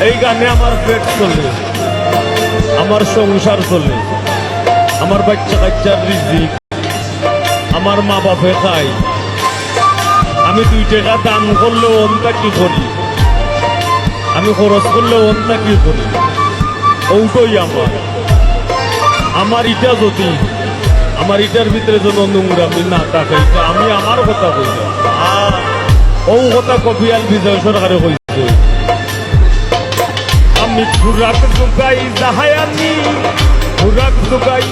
এই গানে আমার পেট চলে, আমার সংসার চলে, আমার বাচ্চা কাচ্চার রিজিক, আমার মা বাপে খায়। আমি 2 টাকা দান করলেও অন্যটা কি করি, আমি খরচ করলেও অন্যটা কি করি, ওটাই আমার ইটা যদি আমার ইটার ভিতরে যেন নোংরামি না থাকে, আমি আমার কথা কইল ও কথা কপিয়াল বিজয় সরকারে কইছে। আমি খুরাক জোগাই জাহায়ানি, খুরাক জোগাই,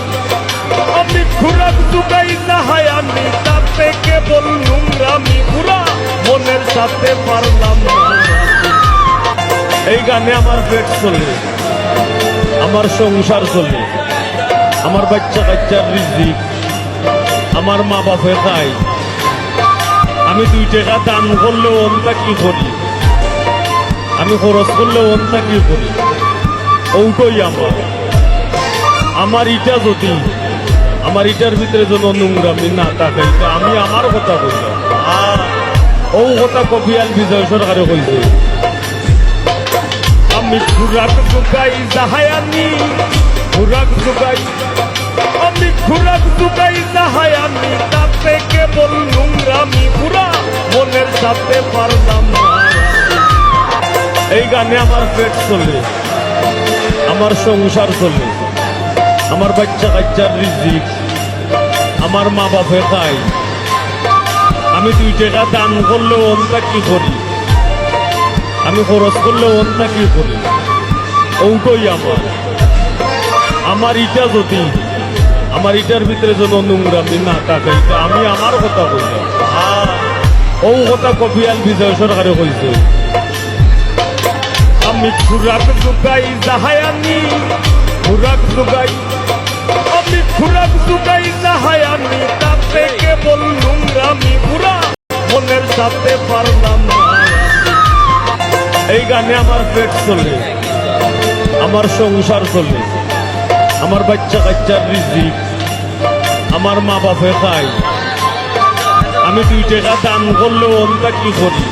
আমি খুরাক জোগাই জাহায়ানি, তাতে কেবল নোংরামি পুরা মনের সাথে পারলাম না। এই গানে আমার পেট চলে, আমার সংসার চলে, আমার বাচ্চা কাচ্চার রিজিক, আমার মা বাপে খায়। আমি 2 টাকা দান করলেও অন্যটা কি করি, আমি খরচ করলেও অন্যটা কি করি, ওটাই আমার ইটা যদি আমার ইটার ভিতরে যেন নোংরামি না থাকে, আমি আমার কথা কইল ও কথা কপিয়াল বিজয় সরকারে কইছে। আমি খুরাক জোগাই জাহায়ানি, খুরাক জোগাই, আমি খুরাক জোগাই জাহায়ানি, তাতে কেবল নোংরামি পুরা মনের সাথে পারলাম না। এই গানে আমার পেট চলে, আমার সংসার চলে, আমার বাচ্চা কাচ্চার রিজিক, আমার মা বাপে খায়। আমি 2 টাকা দান করলেও অন্যটা কি করি, আমি খরচ করলেও অন্যটা কি করি, ওটাই আমার ইটা যদি আমার ইটার ভিতরে যেন নোংরামি না থাকে, আমি আমার কথা কইল ও কথা কপিয়াল বিজয় সরকারে কইছে। আমি খুরাক জোগাই জাহায়ানি, খুরাক জোগাই, আমি খুরাক জোগাই জাহায়ানি, তাতে কেবল নোংরামি পুরা মনের সাথে পারলাম না। এই গানে আমার পেট চলে, আমার সংসার চলে, আমার বাচ্চা কাচ্চার রিজিক, আমার মা বাপে খায়। আমি 2 টাকা দান করলেও অন্যটা কি করি,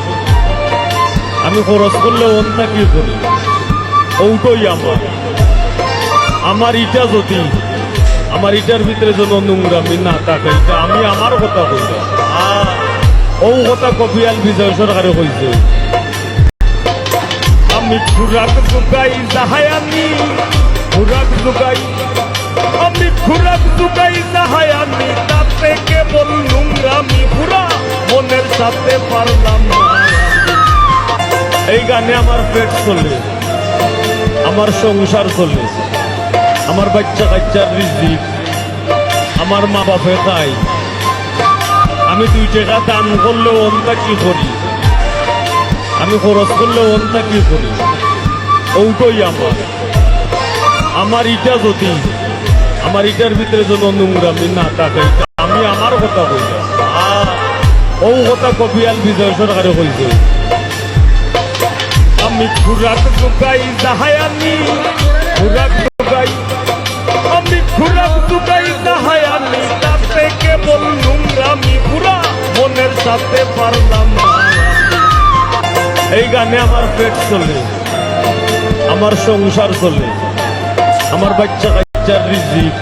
আমি খরচ করলেও অন্যটা কি করি, ওটাই আমার ইটা যদি আমার ইটার ভিতরে যেন নোংরামি না থাকে, আমি আমার কথা কইল ও কথা কপিয়াল বিজয় সরকারে কইছে। আমি খুরাক জোগাই জাহায়ানি, খুরাক জোগাই, আমি খুরাক জোগাই জাহায়ানি, তাতে কেবল নোংরামি পুরা মনের সাথে পারলাম না। এই গানে আমার পেট চলে, আমার সংসার চলে, আমার বাচ্চা কাচ্চার রিজিক, আমার মা বাপে খায়। আমি 2 টাকা দান করলেও অন্যটা কি করি, আমি খরচ করলেও অন্যটা কি করি, ওটাই আমার ইটা যদি আমার ইটার ভিতরে যেন নোংরামি না থাকে, আমি আমার কথা কইল ও কথা কপিয়াল বিজয় সরকারে কইছে। আমি খুরাক জোগাই জাহায়ানি, খুরাক জোগাই, আমি খুরাক জোগাই জাহায়ানি, তাতে কেবল নোংরামি পুরা মনের সাথে পারলাম না। এই গানে আমার পেট চলে, আমার সংসার চলে, আমার বাচ্চা কাচ্চার রিজিক,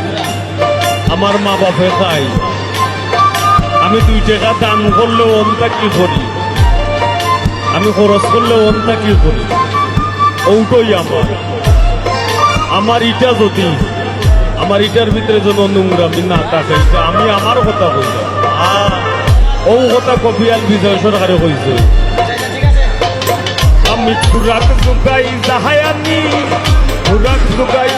আমার মা বাপে খায়। আমি 2 টাকা দান করলেও অন্যটা কি করি, আমি খরচ করলেও অন্যটা কি করি, ওটাই আমার ইটা যদি আমার ইটার ভিতরে যেন নোংরামি না থাকে, আমি আমার কথা কইল ও কথা কপিয়াল বিজয় সরকারে কইছে। আমি খুরাক জোগাই জাহায়ানি, খুরাক জোগাই,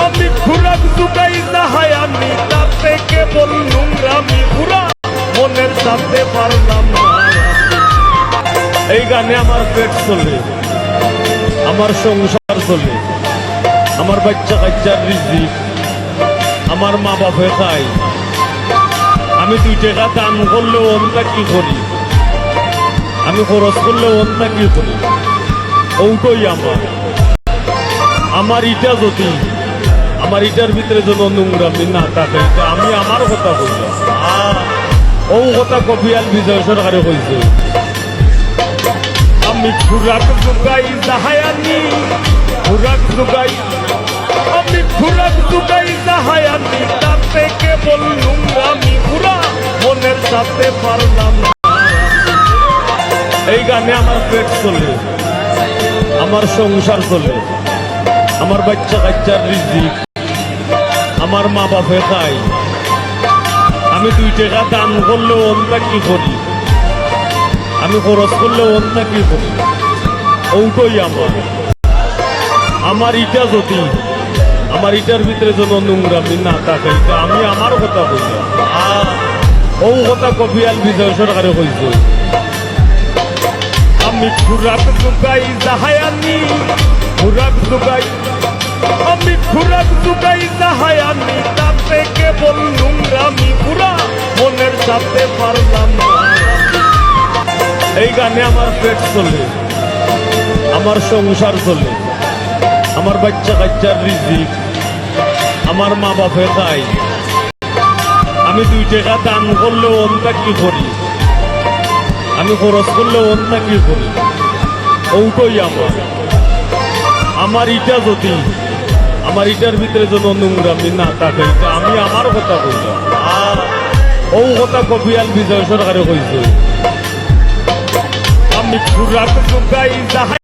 আমি খুরাক জোগাই জাহায়ানি, তাতে কেবল নোংরামি পুরা মনের সাথে পারলাম না। এই গানে আমার পেট চলে, আমার সংসার চলে, আমার বাচ্চা কাচ্চার রিজিক, আমার মা বাপে খায়। আমি 2 টাকা দান করলেও অন্যটা কি করি, আমি খরচ করলেও অন্যটা কি করি, ওটাই আমার ইটা যদি আমার ইটার ভিতরে যেন নোংরামি না থাকে, আমি আমার কথা কইল ও কথা কপিয়াল বিজয় সরকারে কইছে। আমি খুরাক জুগাই জাহায়ানি খুরাক জুগাই আমি খুরাক জুগাই জাহায়ানি তাতে কেবল নোংরামি পুরা মনের সাথে পারলাম না। এই গানে আমার পেট চলে, আমার সংসার চলে, আমার বাচ্চা কাচ্চার রিজিক, আমার মা বাপে খায়। আমি 2 টাকা দান করলে অন্যটা কি করি, আমি খরচ করলে অন্য কি করি, ওটাই আমার ইটা যদি আমার ইটার ভিতরে যেন নোংরামি না থাকে, আমি আমার কথা বলি। ও কথা কবিয়াল বিজয় সরকারে কইছে। আমি খুরাক জুগাই জাহায়ানি খুরাক জুগাই আমি খুরাক জুগাই জাহায়ানি তাতে কেবল নোংরামি পুরা মনের সাথে পারলাম না। এই গানে আমার পেট চলে, আমার সংসার চলে, আমার বাচ্চা কাচ্চার রিজিক, আমার মা বাপে খায়। আমি 2 টাকা দান করলে অন্যটা কি করি, আমি খরচ করলে অন্য কি করি, ওটাই আমার ইটা যদি আমার ইটার ভিতরে যেন নোংরামি না থাকে, আমি আমার কথা বলি। ও কথা কবিয়াল বিজয় সরকারে কইছে। আমি খুরাক জুগাই জাহায়ানি